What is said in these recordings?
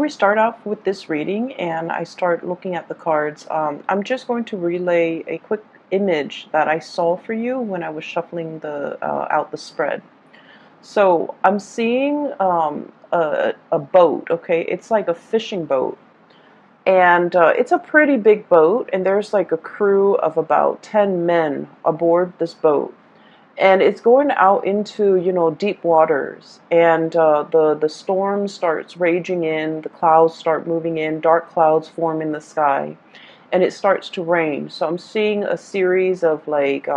we start off with this reading and I start looking at the cards, I'm just going to relay a quick image that I saw for you when I was shuffling out the spread. So I'm seeing a boat, okay? It's like a fishing boat. And it's a pretty big boat, and there's like a crew of about 10 men aboard this boat. And it's going out into, deep waters, and the storm starts raging in, the clouds start moving in, dark clouds form in the sky, and it starts to rain. So I'm seeing a series of like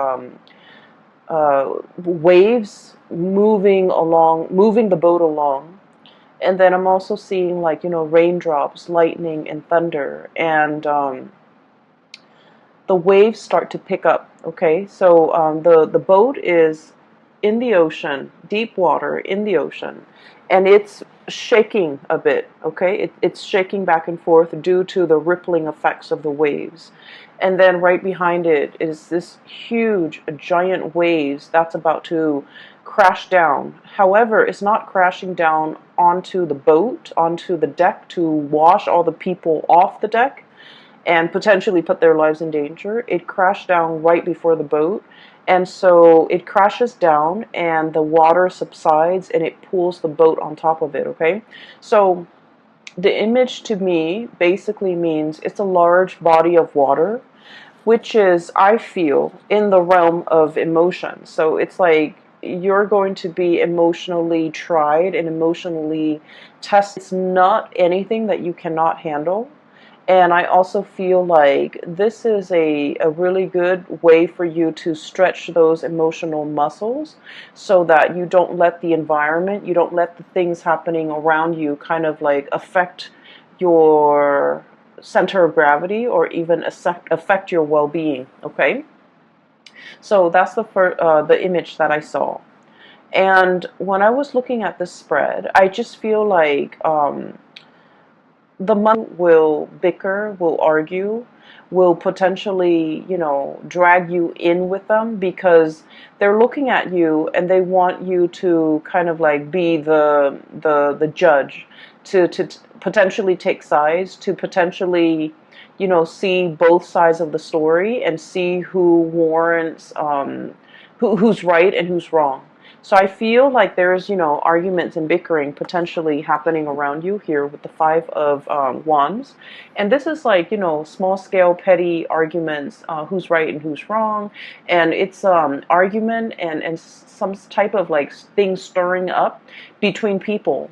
waves moving the boat along. And then I'm also seeing like, raindrops, lightning, and thunder, and the waves start to pick up. Okay, so the boat is in the ocean, deep water in the ocean, and it's shaking a bit. Okay, it's shaking back and forth due to the rippling effects of the waves. And then right behind it is this huge, giant waves that's about to crash down. However, it's not crashing down onto the boat, onto the deck to wash all the people off the deck and potentially put their lives in danger. It crashed down right before the boat, and so it crashes down and the water subsides and it pulls the boat on top of it. Okay, so the image to me basically means it's a large body of water, which is, I feel, in the realm of emotion. So it's like you're going to be emotionally tried and emotionally tested. It's not anything that you cannot handle. And I also feel like this is a really good way for you to stretch those emotional muscles so that you don't let the environment, you don't let the things happening around you kind of like affect your center of gravity or even affect your well-being. Okay, so that's the image that I saw. And when I was looking at this spread, I just feel like the money will bicker, will argue, will potentially, drag you in with them because they're looking at you and they want you to kind of like be the judge, to potentially take sides, to potentially, see both sides of the story and see who warrants, who's right and who's wrong. So I feel like there's, arguments and bickering potentially happening around you here with the Five of Wands. And this is like, small scale, petty arguments, who's right and who's wrong. And it's argument and some type of like thing stirring up between people.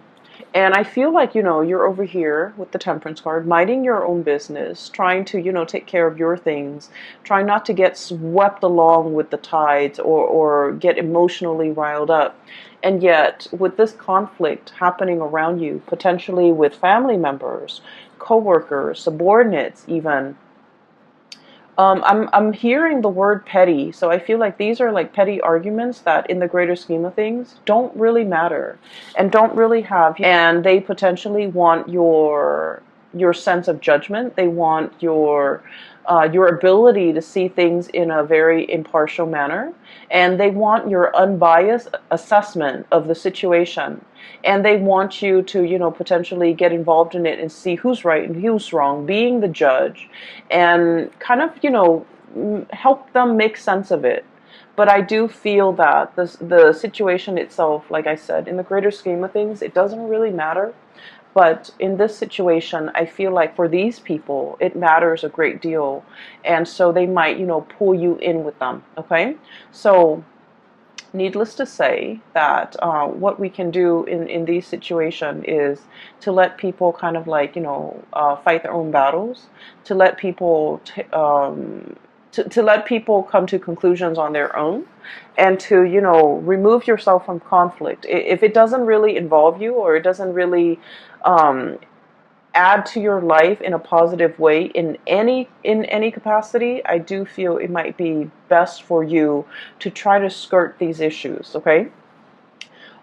And I feel like, you're over here with the Temperance card, minding your own business, trying to, take care of your things, trying not to get swept along with the tides or get emotionally riled up. And yet, with this conflict happening around you, potentially with family members, co-workers, subordinates even, I'm hearing the word petty, so I feel like these are like petty arguments that in the greater scheme of things don't really matter and don't really have, and they potentially want your sense of judgment. They want your ability to see things in a very impartial manner, and they want your unbiased assessment of the situation. And they want you to, potentially get involved in it and see who's right and who's wrong, being the judge, and kind of, help them make sense of it. But I do feel that the situation itself, like I said, in the greater scheme of things, it doesn't really matter. But in this situation, I feel like for these people, it matters a great deal. And so they might, pull you in with them. Okay? So needless to say that what we can do in these situations is to let people kind of like, fight their own battles, to let people to let people come to conclusions on their own, and to, remove yourself from conflict. If it doesn't really involve you or it doesn't really add to your life in a positive way in any capacity, I do feel it might be best for you to try to skirt these issues. Okay.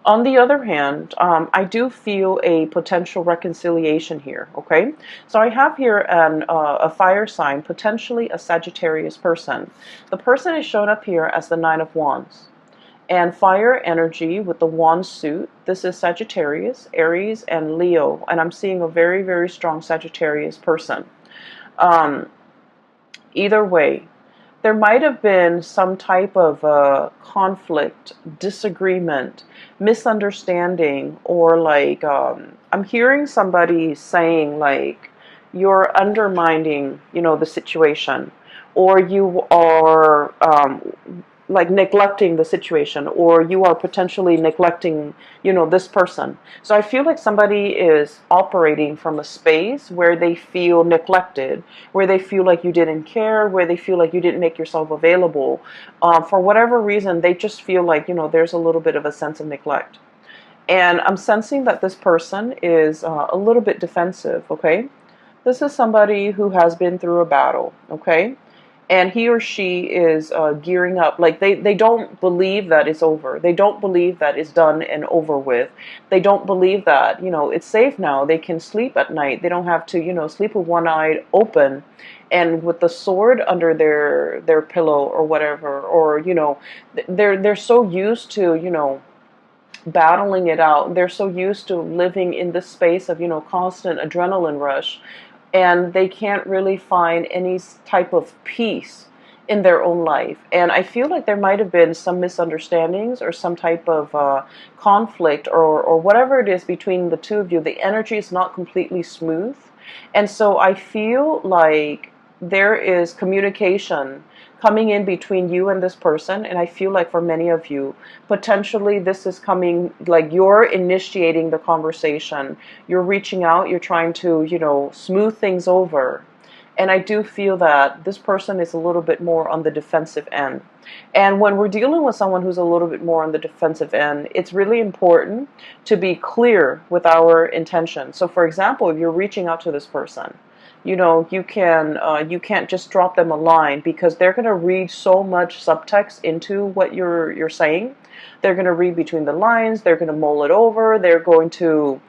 On the other hand, I do feel a potential reconciliation here. Okay, so I have here a fire sign, potentially a Sagittarius person. The person is shown up here as the Nine of Wands. And fire energy with the wand suit. This is Sagittarius, Aries, and Leo. And I'm seeing a very, very strong Sagittarius person. Um, Either way, there might have been some type of conflict, disagreement, misunderstanding, or like I'm hearing somebody saying like you're undermining, the situation, or you are like neglecting the situation, or you are potentially neglecting, this person. So I feel like somebody is operating from a space where they feel neglected, where they feel like you didn't care, where they feel like you didn't make yourself available. For whatever reason, they just feel like, there's a little bit of a sense of neglect. And I'm sensing that this person is a little bit defensive, okay? This is somebody who has been through a battle, okay? And he or she is gearing up. Like they don't believe that it's over. They don't believe that it's done and over with. They don't believe that, it's safe now. They can sleep at night. They don't have to, sleep with one eye open and with the sword under their pillow or whatever. Or, they're so used to, battling it out. They're so used to living in this space of, constant adrenaline rush, and they can't really find any type of peace in their own life. And I feel like there might have been some misunderstandings or some type of conflict or whatever it is between the two of you. The energy is not completely smooth. And so I feel like there is communication coming in between you and this person. And I feel like for many of you, potentially this is coming, like you're initiating the conversation. You're reaching out, you're trying to, smooth things over. And I do feel that this person is a little bit more on the defensive end. And when we're dealing with someone who's a little bit more on the defensive end, it's really important to be clear with our intention. So for example, if you're reaching out to this person, you can't just drop them a line, because they're going to read so much subtext into what you're saying. They're going to read between the lines. They're going to mull it over. They're going to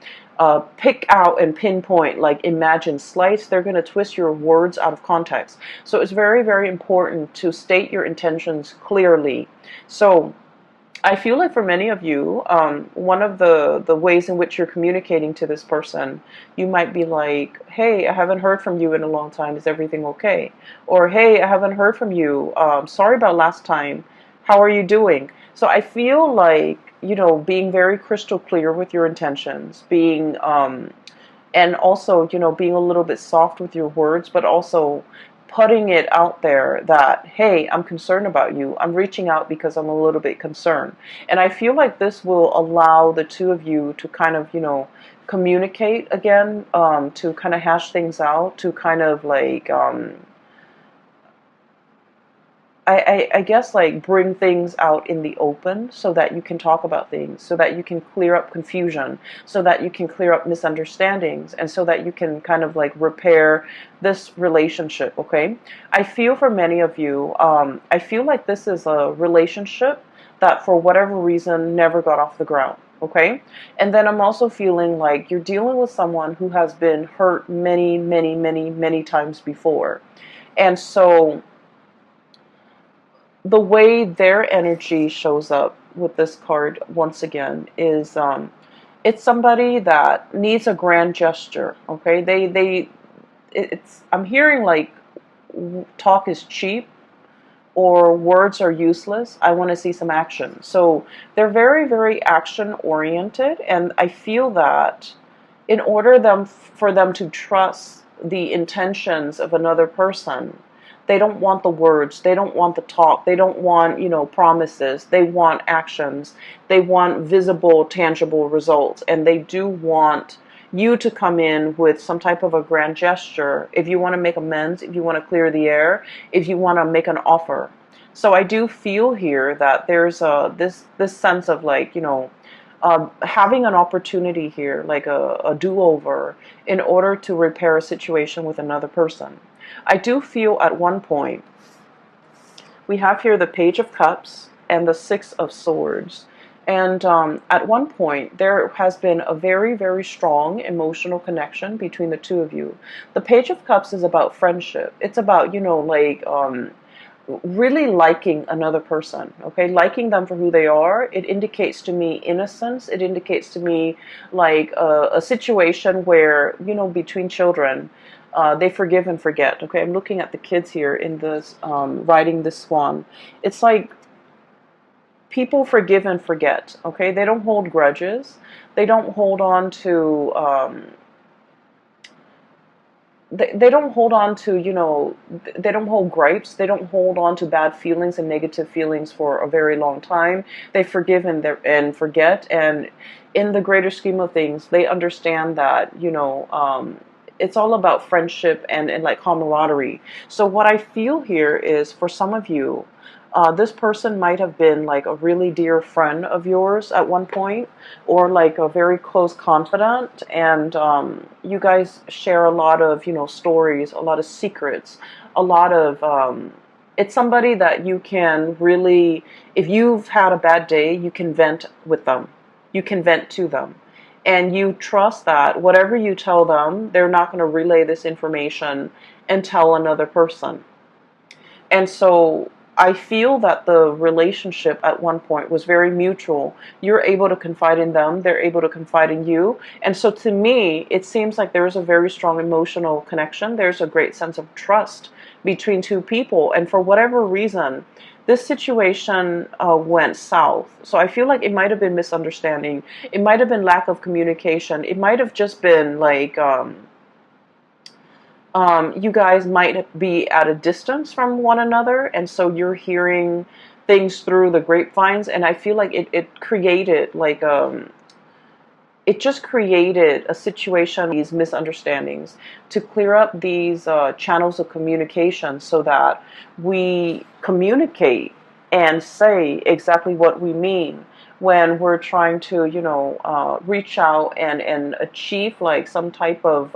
pick out and pinpoint, like imagine slice. They're going to twist your words out of context. So it's very, very important to state your intentions clearly. So I feel like for many of you, one of the ways in which you're communicating to this person, you might be like, hey, I haven't heard from you in a long time. Is everything okay? Or, hey, I haven't heard from you. Sorry about last time. How are you doing? So I feel like, being very crystal clear with your intentions, being, and also, being a little bit soft with your words, but also putting it out there that, hey, I'm concerned about you. I'm reaching out because I'm a little bit concerned. And I feel like this will allow the two of you to kind of, communicate again, to kind of hash things out, to kind of like, I guess like bring things out in the open so that you can talk about things, so that you can clear up confusion, so that you can clear up misunderstandings, and so that you can kind of like repair this relationship, okay? I feel for many of you, I feel like this is a relationship that for whatever reason never got off the ground, okay? And then I'm also feeling like you're dealing with someone who has been hurt many, many, many, many times before. And so the way their energy shows up with this card once again is it's somebody that needs a grand gesture, okay? I'm hearing like talk is cheap or words are useless. I want to see some action. So they're very, very action oriented, and I feel that in order for them to trust the intentions of another person, they don't want the words, they don't want the talk, they don't want, promises, they want actions, they want visible, tangible results, and they do want you to come in with some type of a grand gesture if you want to make amends, if you want to clear the air, if you want to make an offer. So I do feel here that there's this sense of like, having an opportunity here, like a do-over, in order to repair a situation with another person. I do feel at one point, we have here the Page of Cups and the Six of Swords. And at one point, there has been a very, very strong emotional connection between the two of you. The Page of Cups is about friendship. It's about, really liking another person, okay? Liking them for who they are. It indicates to me innocence. It indicates to me like a situation where, you know, between children, they forgive and forget, okay? I'm looking at the kids here in this, riding this swan. It's like people forgive and forget, okay? They don't hold grudges. They don't hold on to, they don't hold on to, you know, they don't hold gripes. They don't hold on to bad feelings and negative feelings for a very long time. They forgive and forget. And in the greater scheme of things, they understand that, you know, it's all about friendship and like camaraderie. So what I feel here is for some of you, this person might have been like a really dear friend of yours at one point, or like a very close confidant, and you guys share a lot of, you know, stories, a lot of secrets, a lot of, it's somebody that you can really, if you've had a bad day, you can vent with them, you can vent to them, and you trust that whatever you tell them, they're not going to relay this information and tell another person. And so I feel that the relationship at one point was very mutual. You're able to confide in them, they're able to confide in you. And so to me, it seems like there's a very strong emotional connection. There's a great sense of trust between two people. And for whatever reason, this situation went south. So I feel like it might have been misunderstanding. It might have been lack of communication. It might have just been like, you guys might be at a distance from one another, and so you're hearing things through the grapevines, and I feel like it created like it just created a situation, these misunderstandings, to clear up these channels of communication so that we communicate and say exactly what we mean when we're trying to, you know, reach out and achieve like some type of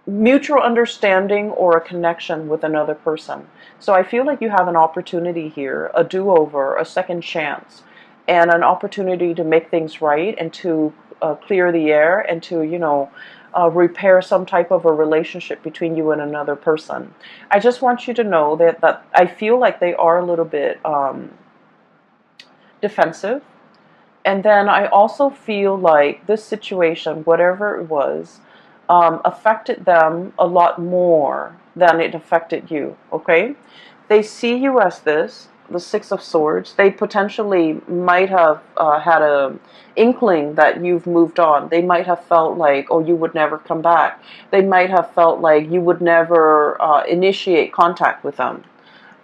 mutual understanding or a connection with another person. So I feel like you have an opportunity here, a do-over, a second chance, and an opportunity to make things right and to clear the air and to, you know, repair some type of a relationship between you and another person. I just want you to know that I feel like they are a little bit defensive. And then I also feel like this situation, whatever it was, affected them a lot more than it affected you, okay? They see you as this, the Six of Swords. They potentially might have had a inkling that you've moved on. They might have felt like, oh, you would never come back. They might have felt like you would never initiate contact with them.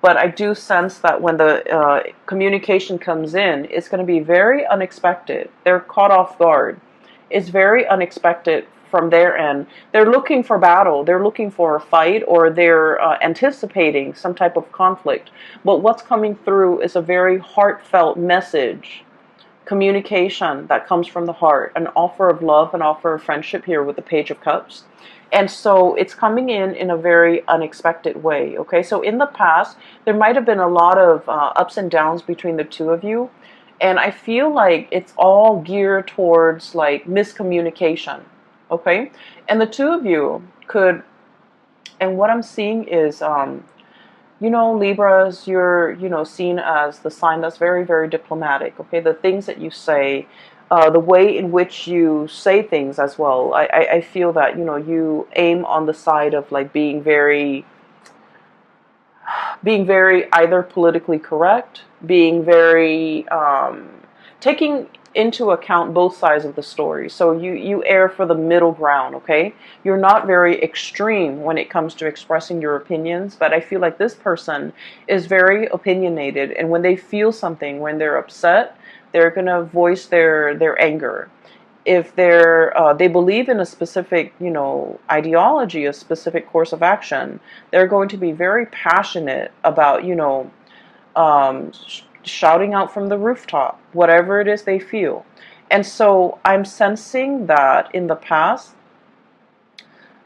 But I do sense that when the communication comes in, it's going to be very unexpected. They're caught off guard. It's very unexpected from their end. They're looking for battle. They're looking for a fight, or they're anticipating some type of conflict. But what's coming through is a very heartfelt message, communication that comes from the heart, an offer of love, an offer of friendship here with the Page of Cups. And so it's coming in a very unexpected way, okay? So in the past, there might have been a lot of ups and downs between the two of you. And I feel like it's all geared towards like miscommunication, okay? And the two of you could, and what I'm seeing is, you know, Libras, you're, you know, seen as the sign that's very, very diplomatic, okay? The things that you say, the way in which you say things as well. I feel that, you know, you aim on the side of like being very either politically correct, being very, taking into account both sides of the story. So you err for the middle ground, okay? You're not very extreme when it comes to expressing your opinions, but I feel like this person is very opinionated, and when they feel something, when they're upset, they're going to voice their anger. If they believe in a specific, you know, ideology, a specific course of action, they're going to be very passionate about, you know, shouting out from the rooftop, whatever it is they feel. And so I'm sensing that in the past,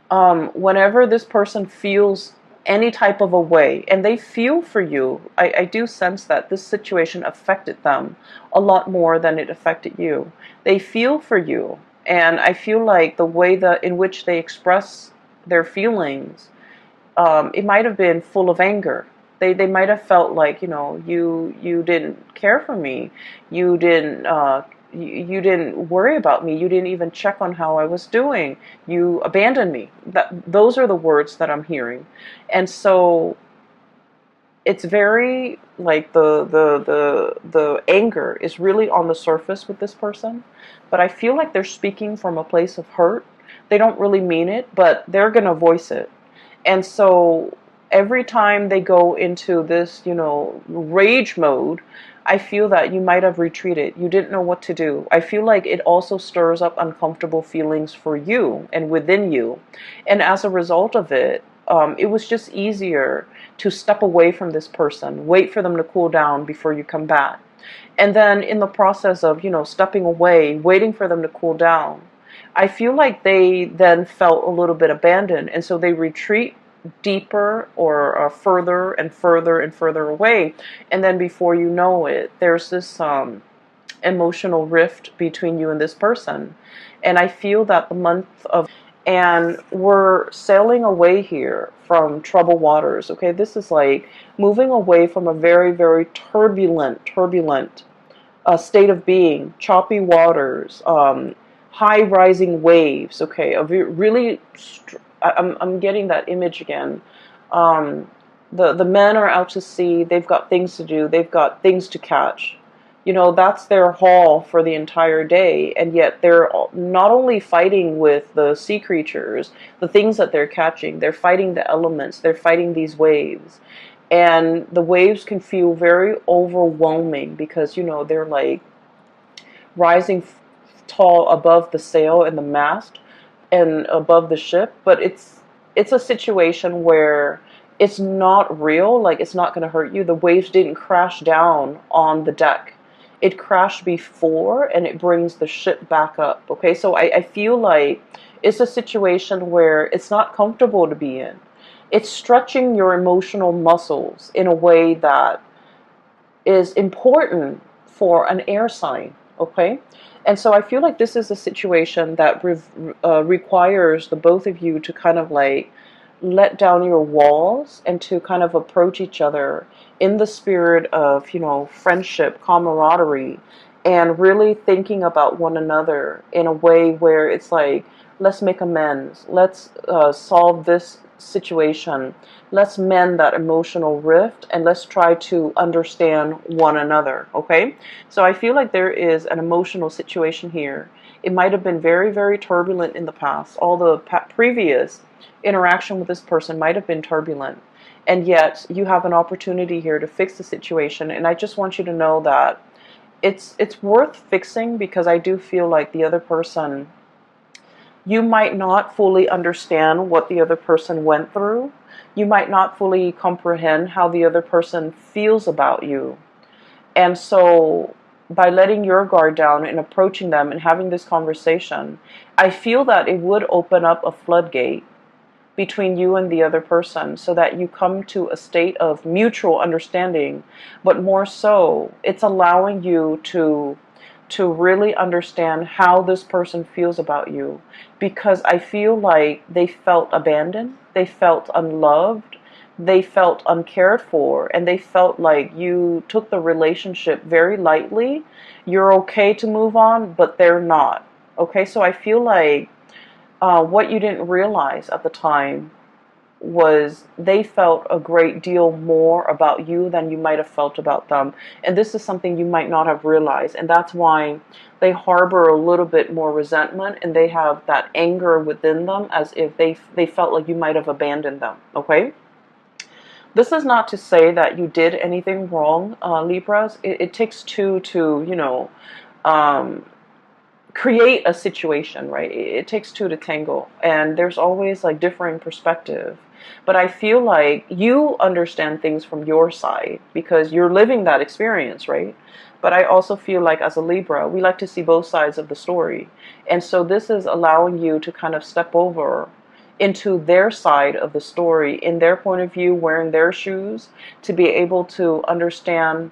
whenever this person feels any type of a way, and they feel for you, I do sense that this situation affected them a lot more than it affected you. They feel for you, and I feel like the way that in which they express their feelings it might have been full of anger. They might have felt like, you didn't care for me. You didn't you didn't worry about me. You didn't even check on how I was doing. You abandoned me. Those are the words that I'm hearing. And so it's very like the anger is really on the surface with this person, but I feel like they're speaking from a place of hurt. They don't really mean it, but they're going to voice it. And so every time they go into this, rage mode, I feel that you might have retreated. You didn't know what to do. I feel like it also stirs up uncomfortable feelings for you and within you. And as a result of it, it was just easier to step away from this person, wait for them to cool down before you come back. And then in the process of, stepping away, waiting for them to cool down, I feel like they then felt a little bit abandoned. And so they retreat deeper or further and further and further away. And then before you know it, there's this emotional rift between you and this person. And I feel that the month of, and we're sailing away here from troubled waters. Okay, this is like moving away from a very, very turbulent state of being, choppy waters, high rising waves. Okay, really, I'm getting that image again. The men are out to sea. They've got things to do. They've got things to catch. That's their haul for the entire day, and yet they're not only fighting with the sea creatures, the things that they're catching, they're fighting the elements, they're fighting these waves. And the waves can feel very overwhelming because, they're like rising tall above the sail and the mast and above the ship, but it's a situation where it's not real, like it's not going to hurt you. The waves didn't crash down on the deck. It crashed before, and it brings the ship back up. Okay, so I feel like it's a situation where it's not comfortable to be in. It's stretching your emotional muscles in a way that is important for an air sign. Okay, and so I feel like this is a situation that requires the both of you to kind of like let down your walls and to kind of approach each other in the spirit of, friendship, camaraderie, and really thinking about one another in a way where it's like, let's make amends. Let's solve this situation. Let's mend that emotional rift, and let's try to understand one another. Okay? So I feel like there is an emotional situation here. It might have been very, very turbulent in the past. All the previous interaction with this person might have been turbulent, and yet you have an opportunity here to fix the situation. And I just want you to know that it's worth fixing, because I do feel like the other person, you might not fully understand what the other person went through. You might not fully comprehend how the other person feels about you. And so by letting your guard down and approaching them and having this conversation, I feel that it would open up a floodgate between you and the other person, so that you come to a state of mutual understanding. But more so, it's allowing you to really understand how this person feels about you, because I feel like they felt abandoned, they felt unloved, they felt uncared for, and they felt like you took the relationship very lightly. You're okay to move on, but they're not. Okay, so I feel like what you didn't realize at the time was they felt a great deal more about you than you might have felt about them. And this is something you might not have realized. And that's why they harbor a little bit more resentment, and they have that anger within them, as if they felt like you might have abandoned them. Okay? This is not to say that you did anything wrong, Libras. It takes two to, create a situation, right? It takes two to tangle, and there's always like differing perspective. But I feel like you understand things from your side because you're living that experience, right? But I also feel like as a Libra, we like to see both sides of the story. And so this is allowing you to kind of step over into their side of the story, in their point of view, wearing their shoes, to be able to understand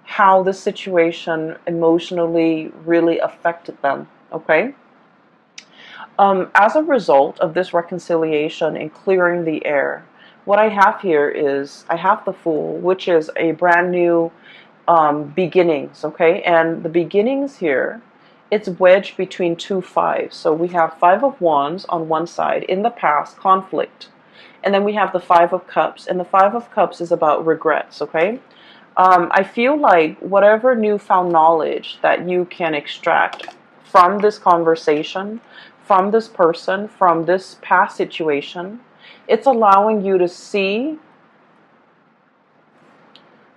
how the situation emotionally really affected them. Okay? As a result of this reconciliation and clearing the air, what I have here is I have the Fool, which is a brand new beginnings, okay? And the beginnings here, it's wedged between two fives. So we have Five of Wands on one side, in the past, conflict. And then we have the Five of Cups, and the Five of Cups is about regrets, okay? I feel like whatever newfound knowledge that you can extract from this conversation, from this person, from this past situation, it's allowing you to see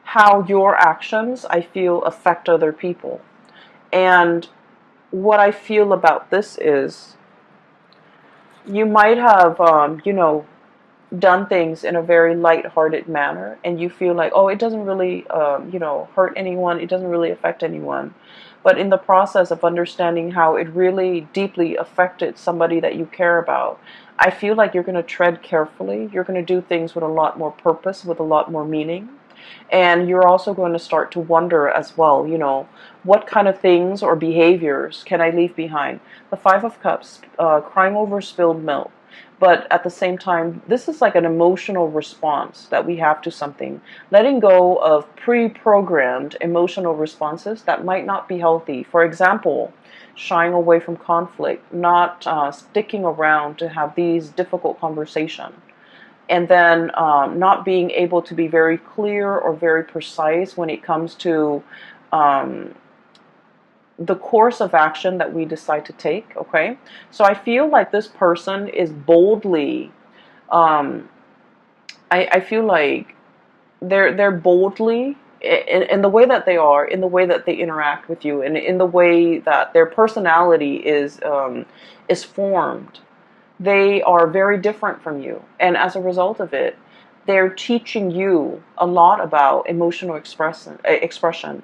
how your actions, I feel, affect other people. And what I feel about this is you might have, done things in a very light-hearted manner, and you feel like, oh, it doesn't really, hurt anyone, it doesn't really affect anyone. But in the process of understanding how it really deeply affected somebody that you care about, I feel like you're going to tread carefully. You're going to do things with a lot more purpose, with a lot more meaning. And you're also going to start to wonder as well, what kind of things or behaviors can I leave behind? The Five of Cups, crying over spilled milk. But at the same time, this is like an emotional response that we have to something. Letting go of pre-programmed emotional responses that might not be healthy. For example, shying away from conflict, not sticking around to have these difficult conversations. And then not being able to be very clear or very precise when it comes to the course of action that we decide to take, okay? So I feel like this person is boldly, I feel like they're boldly in the way that they are, in the way that they interact with you, and in the way that their personality is formed. They are very different from you, and as a result of it, they're teaching you a lot about emotional expression.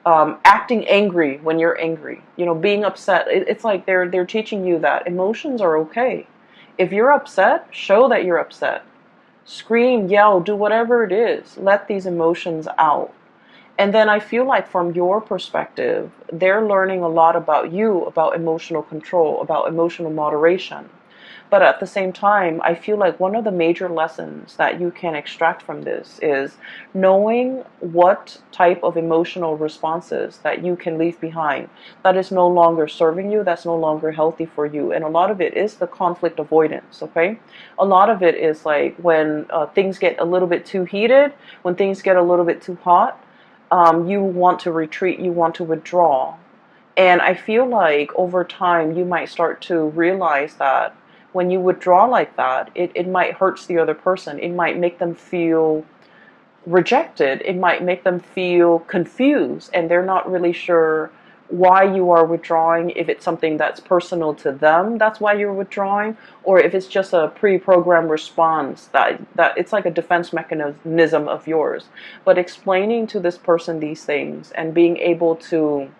Acting angry when you're angry, being upset. It's like they're teaching you that emotions are okay. If you're upset, show that you're upset. Scream, yell, do whatever it is. Let these emotions out. And then I feel like from your perspective, they're learning a lot about you, about emotional control, about emotional moderation. But at the same time, I feel like one of the major lessons that you can extract from this is knowing what type of emotional responses that you can leave behind that is no longer serving you, that's no longer healthy for you. And a lot of it is the conflict avoidance, okay? A lot of it is like when things get a little bit too heated, when things get a little bit too hot, you want to retreat, you want to withdraw. And I feel like over time, you might start to realize that when you withdraw like that, it might hurt the other person. It might make them feel rejected. It might make them feel confused, and they're not really sure why you are withdrawing, if it's something that's personal to them, that's why you're withdrawing, or if it's just a pre-programmed response that it's like a defense mechanism of yours. But explaining to this person these things and being able to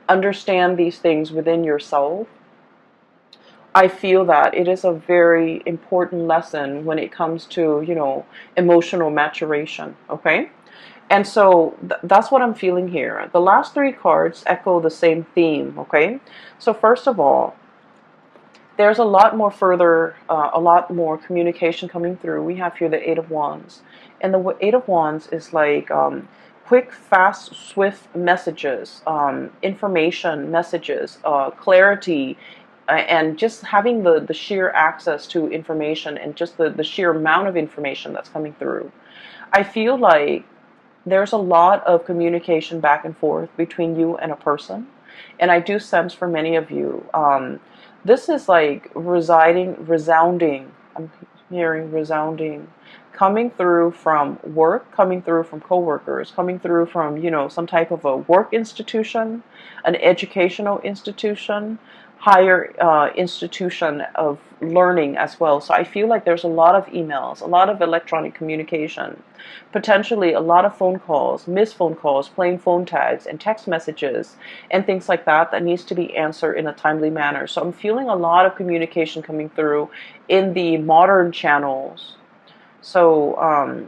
understand these things within yourself, I feel that it is a very important lesson when it comes to, emotional maturation, okay? And so that's what I'm feeling here. The last three cards echo the same theme, okay? So first of all, there's a lot more communication coming through. We have here the Eight of Wands. And the Eight of Wands is like quick, fast, swift messages, information messages, clarity, and just having the sheer access to information and just the sheer amount of information that's coming through. I feel like there's a lot of communication back and forth between you and a person. And I do sense for many of you, this is like resounding, I'm hearing resounding, coming through from work, coming through from coworkers, coming through from, some type of a work institution, an educational institution, higher institution of learning as well. So I feel like there's a lot of emails, a lot of electronic communication, potentially a lot of phone calls, missed phone calls, playing phone tags and text messages and things like that needs to be answered in a timely manner. So I'm feeling a lot of communication coming through in the modern channels. So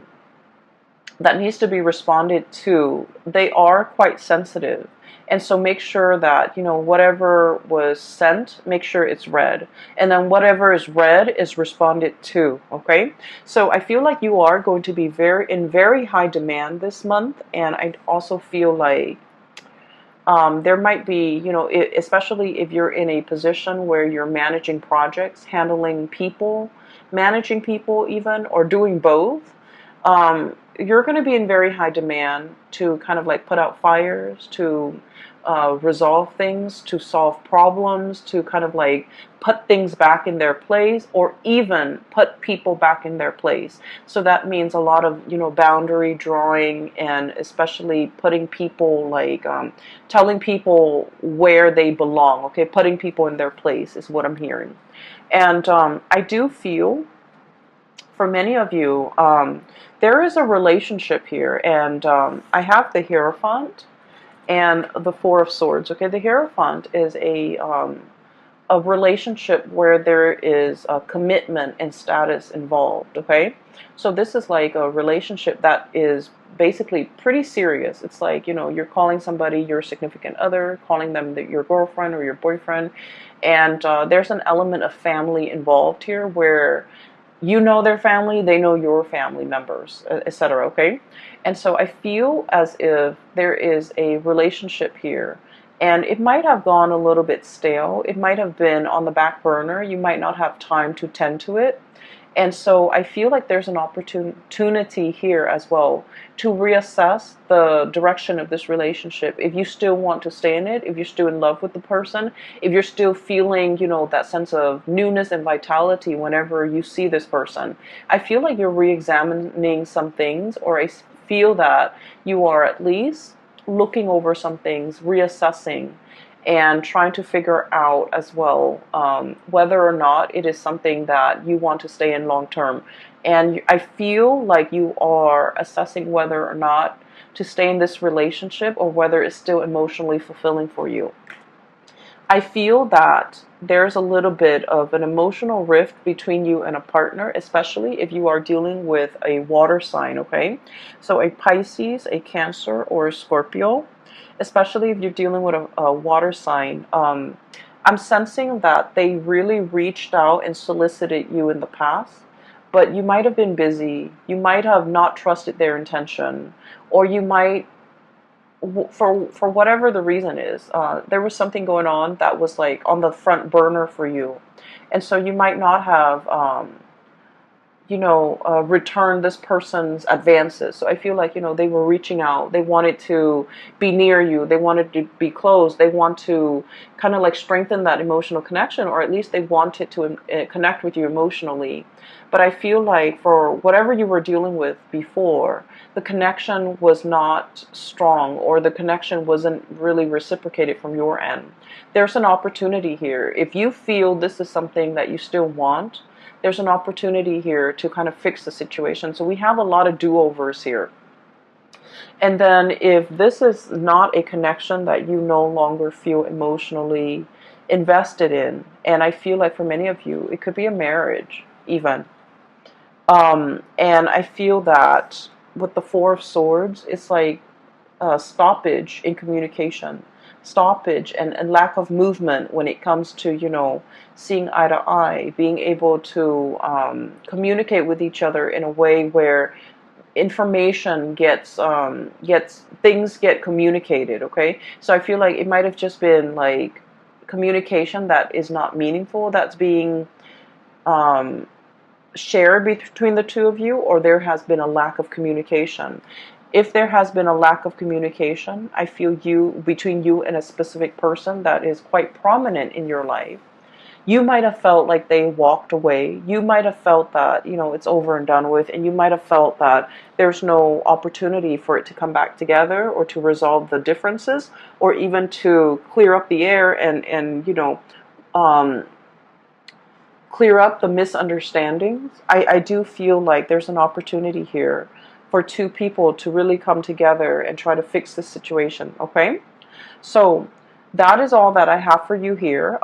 that needs to be responded to. They are quite sensitive. And so make sure that, you know, whatever was sent, make sure it's read. And then whatever is read is responded to, okay? So I feel like you are going to be very high demand this month. And I also feel like there might be, you know, especially if you're in a position where you're managing projects, handling people, managing people even, or doing both, you're going to be in very high demand to kind of like put out fires, to resolve things, to solve problems, to kind of like put things back in their place, or even put people back in their place. So that means a lot of, you know, boundary drawing, and especially putting people like telling people where they belong. Okay, putting people in their place is what I'm hearing. And I do feel for many of you, there is a relationship here, and I have the Hierophant and the Four of Swords. Okay, the Hierophant is a relationship where there is a commitment and status involved. Okay, so this is like a relationship that is basically pretty serious. It's like, you know, you're calling somebody your significant other, calling them your girlfriend or your boyfriend, and there's an element of family involved here where you know their family, they know your family members, etc. Okay, and so I feel as if there is a relationship here, and it might have gone a little bit stale. It might have been on the back burner. You might not have time to tend to it. And so I feel like there's an opportunity here as well to reassess the direction of this relationship. If you still want to stay in it, if you're still in love with the person, if you're still feeling, you know, that sense of newness and vitality whenever you see this person, I feel like you're re-examining some things, or I feel that you are at least looking over some things, reassessing, and trying to figure out as well whether or not it is something that you want to stay in long term. And I feel like you are assessing whether or not to stay in this relationship, or whether it's still emotionally fulfilling for you. I feel that there's a little bit of an emotional rift between you and a partner, especially if you are dealing with a water sign, okay? So a Pisces, a Cancer, or a Scorpio, especially if you're dealing with a water sign. I'm sensing that they really reached out and solicited you in the past, but you might have been busy. You might have not trusted their intention, or you might, for whatever the reason is, there was something going on that was like on the front burner for you, and so you might not have return this person's advances. So I feel like, you know, they were reaching out. They wanted to be near you. They wanted to be close. They want to kind of like strengthen that emotional connection, or at least they wanted to connect with you emotionally. But I feel like for whatever you were dealing with before, the connection was not strong, or the connection wasn't really reciprocated from your end. There's an opportunity here. If you feel this is something that you still want, there's an opportunity here to kind of fix the situation. So we have a lot of do-overs here. And then if this is not a connection that you no longer feel emotionally invested in, and I feel like for many of you, it could be a marriage even. And I feel that with the Four of Swords, it's like a stoppage in communication, stoppage and lack of movement when it comes to, you know, seeing eye to eye, being able to communicate with each other in a way where information gets things get communicated. Okay, so I feel like it might have just been like communication that is not meaningful, that's being shared between the two of you, or there has been a lack of communication. If there has been a lack of communication, I feel between you and a specific person that is quite prominent in your life, you might have felt like they walked away. You might have felt that, you know, it's over and done with, and you might have felt that there's no opportunity for it to come back together, or to resolve the differences, or even to clear up the air and clear up the misunderstandings. I do feel like there's an opportunity here for two people to really come together and try to fix this situation, okay? So that is all that I have for you here.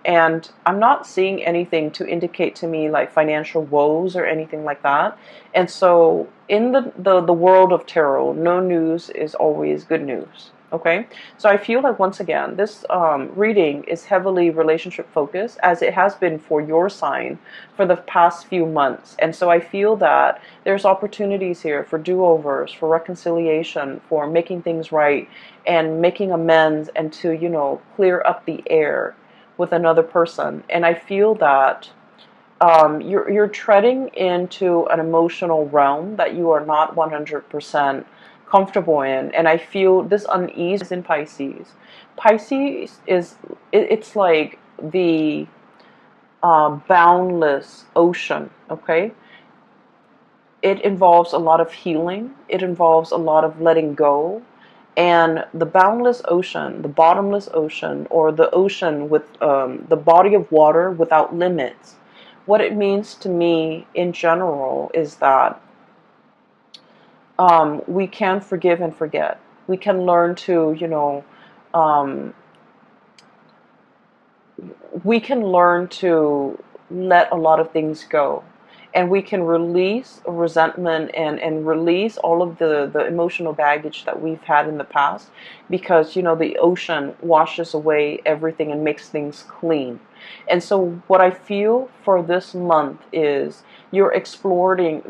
And I'm not seeing anything to indicate to me like financial woes or anything like that. And so in the world of tarot, no news is always good news. Okay, so I feel like once again, this reading is heavily relationship focused, as it has been for your sign for the past few months. And so I feel that there's opportunities here for do-overs, for reconciliation, for making things right and making amends, and to, you know, clear up the air with another person. And I feel that you're treading into an emotional realm that you are not 100% comfortable in, and I feel this unease in Pisces. Pisces is it's like the boundless ocean. Okay, it involves a lot of healing. It involves a lot of letting go. And the boundless ocean, the bottomless ocean, or the ocean with the body of water without limits, what it means to me in general is that we can forgive and forget. We can learn to, you know, um, we can learn to let a lot of things go, and we can release resentment and release all of the emotional baggage that we've had in the past, because, you know, the ocean washes away everything and makes things clean. And so what I feel for this month is you're exploring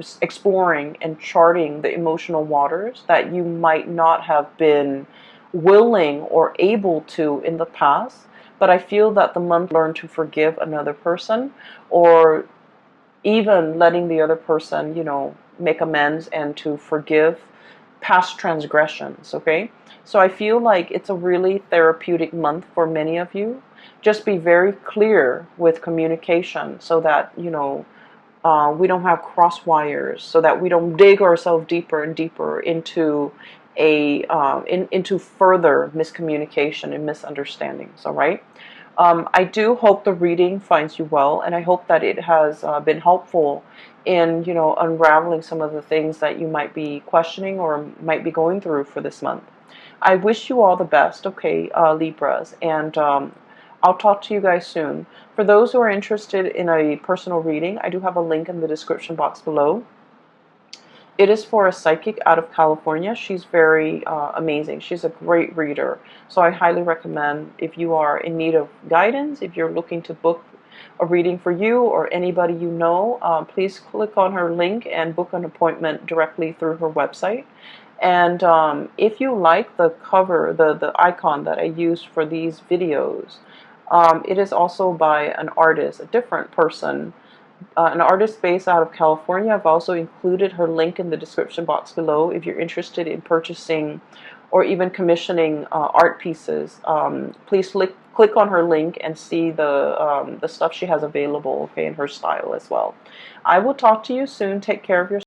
and charting the emotional waters that you might not have been willing or able to in the past. But I feel that the month learn to forgive another person, or even letting the other person, you know, make amends and to forgive past transgressions. Okay, so I feel like it's a really therapeutic month for many of you. Just be very clear with communication, so that, you know, we don't have cross wires, so that we don't dig ourselves deeper and deeper into into further miscommunication and misunderstandings. All right. I do hope the reading finds you well, and I hope that it has been helpful in, you know, unraveling some of the things that you might be questioning or might be going through for this month. I wish you all the best, okay, Libras, and I'll talk to you guys soon. For those who are interested in a personal reading, I do have a link in the description box below. It is for a psychic out of California. She's very amazing. She's a great reader. So I highly recommend, if you are in need of guidance, if you're looking to book a reading for you or anybody you know, please click on her link and book an appointment directly through her website. And if you like the cover, the icon that I use for these videos, it is also by an artist, a different person, an artist based out of California. I've also included her link in the description box below if you're interested in purchasing or even commissioning art pieces. Please click on her link and see the stuff she has available, okay, in her style as well. I will talk to you soon. Take care of yourself.